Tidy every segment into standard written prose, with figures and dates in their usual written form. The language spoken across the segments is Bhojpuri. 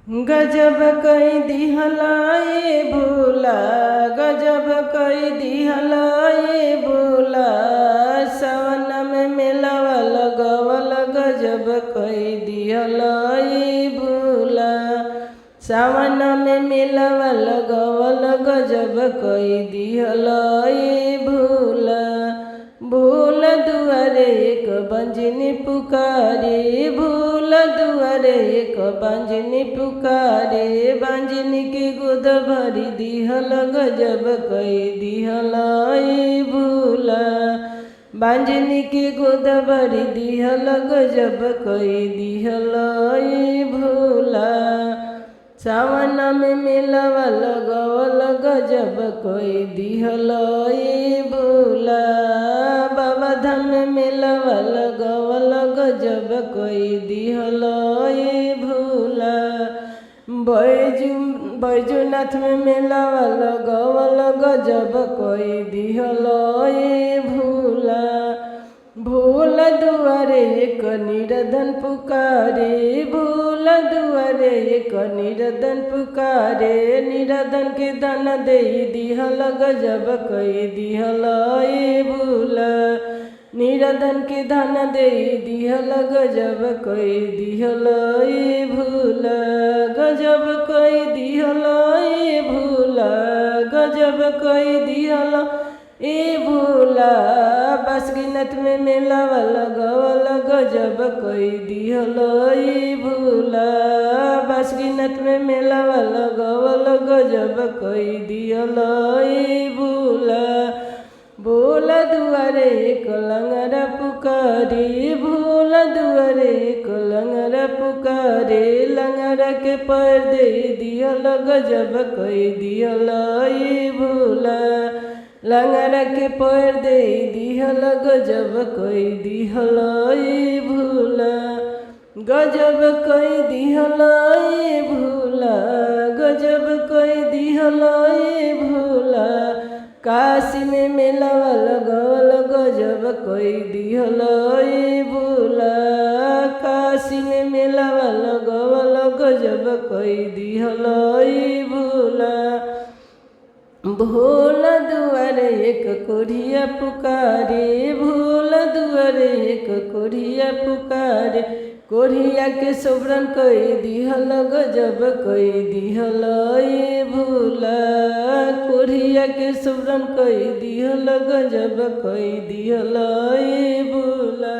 गजब कई दिहलाए भूला, गजब कई दिहलाए भूला, सवन में मिलवा लगवल गजब कई दिहलाए भूला, सावन में मिलवा लगवल गजब कई दिहलाए भूला। भूल दुआरे एक बंजनी पुकारे, भूल दुआरे एक बंजनी पुकारे, बंजनी के गोद भरी दिहल गजब कई दिहलाए भूला, बंजनी के गोद भरी दिहल गजब कई दिहलाए भूला। सावन में मिलवा लगवल गजब कई दिहलाए भूला, बाबा धाम में मिलवा लगवल गजब कई दिहलाए भूला, बैजूनाथ में मिलवा लगवल गजब कई दिहलाए भूला। भूल दुआरे एक निरधन पुकारे, भूल दुआरे एक निरधन पुकारे, निरधन के धन दे दिहल गजब कई दिहलाए भूला, निरधन के धन दे दिहल गजब कई दिहलाए भूला, गजब कई दिहलाए भूला, गजब कई दिहला ए भूला। बासुकीनाथ में मिलवा लगवल गजब कई दिहलाए भूला, बासुकीनाथ में मिलवा लगवल गजब कई दिहलाए भूला। भूल दुआरे एक लंगरा पुकारे, भूल दुआरे एक लंगरा पुकारे, लंगरा के पैर दे दिहल गजब कई दिहलाए भूला, लंगरा के पैर दे दिहल गजब कई दिहलाए भूला, गजब कई दिहलाए भूला, गजब कई दिहलाए भूला। काशी में मिलवा लगवल गजब कई दिहलाए भूला, काशी में मिलवा लगवल गजब कई दिहलाए भूला। भूल दुआरे एक कोढ़िया पुकारे, भूल दुआरे एक कोढ़िया पुकारे, कोढ़िया के सोबरन कई दिहल गजब कई दिहलाए भूला, कोढ़िया के सोबरन कई दिहल गजब कई दिहलाए भूला।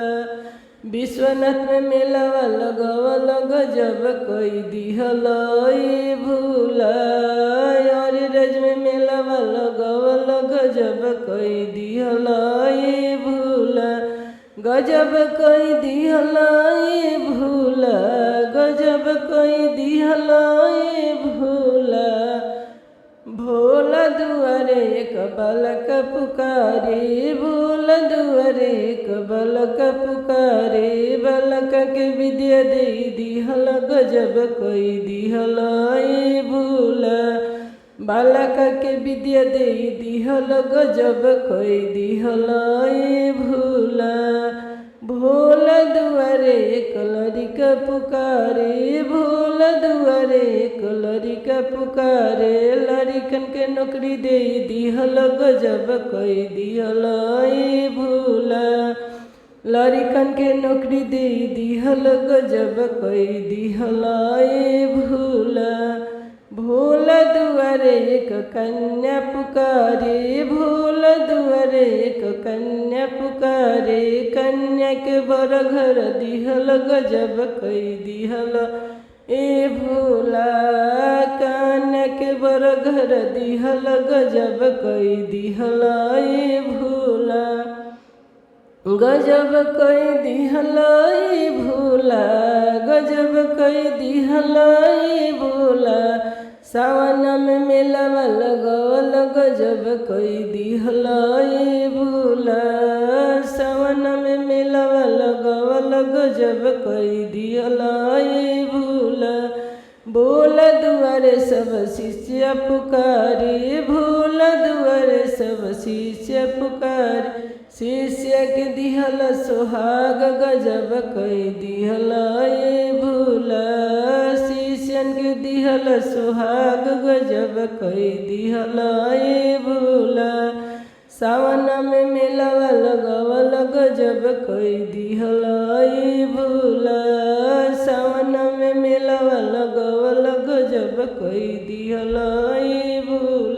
विश्वनाथ में मिलवा लगवल गजब कई दिहलाए भूला, अरिरज में मिलवा लगवल गजब कई दिहलाए भूला, गजब कई दिहलाए भूला, गजब कई दिहलाए भूला। भोला दुआरे एक बालक पुकारे, भोला दुआरे एक बालक पुकारे, बालक के विद्या दे दिहल गजब कई दिहलाए भूला, बालक के विद्या दे दिहल गजब कई दिहलाए भूला। भोला दुआरे एक लड़का पुकारे, भोला दुआरे एक लड़का पुकारे, लड़कन के नौकरी दे दिहल गजब कई दिहलाए भूला, लड़कन के नौकरी दे दिहल गजब कई दिहलाए भूला। भोला दुआरे एक कन्या पुकारे, भोला दुआरे एक कन्या पुकारे, कन्या के बर घर दिहल गजब कई दिहल ए भोला, कन्या के बर घर दिहल गजब कई दिहलाए भूला, गजब कई दिहलाए भूला, गजब कई दिहलाए भूला। सावन में मिलवा लगवल गजब कई दिहलाए भूला, सावन में मिलवा लगवल गजब कई दिहलाए भूला। भोला दुआरे सब शिष्य पुकारे, भोला दुआरे सब शिष्य पुकारे, शिष्य के दिहल सुहाग गजब कई दिहल ए भूला, शिष्यन के दिहल सुहाग गजब कई दिहल ए भोला सावन में मेलवा लगवल गजब कई दिहल ए भोला सावन में मेलवा लगवल गजब कई दिहल ए भोला।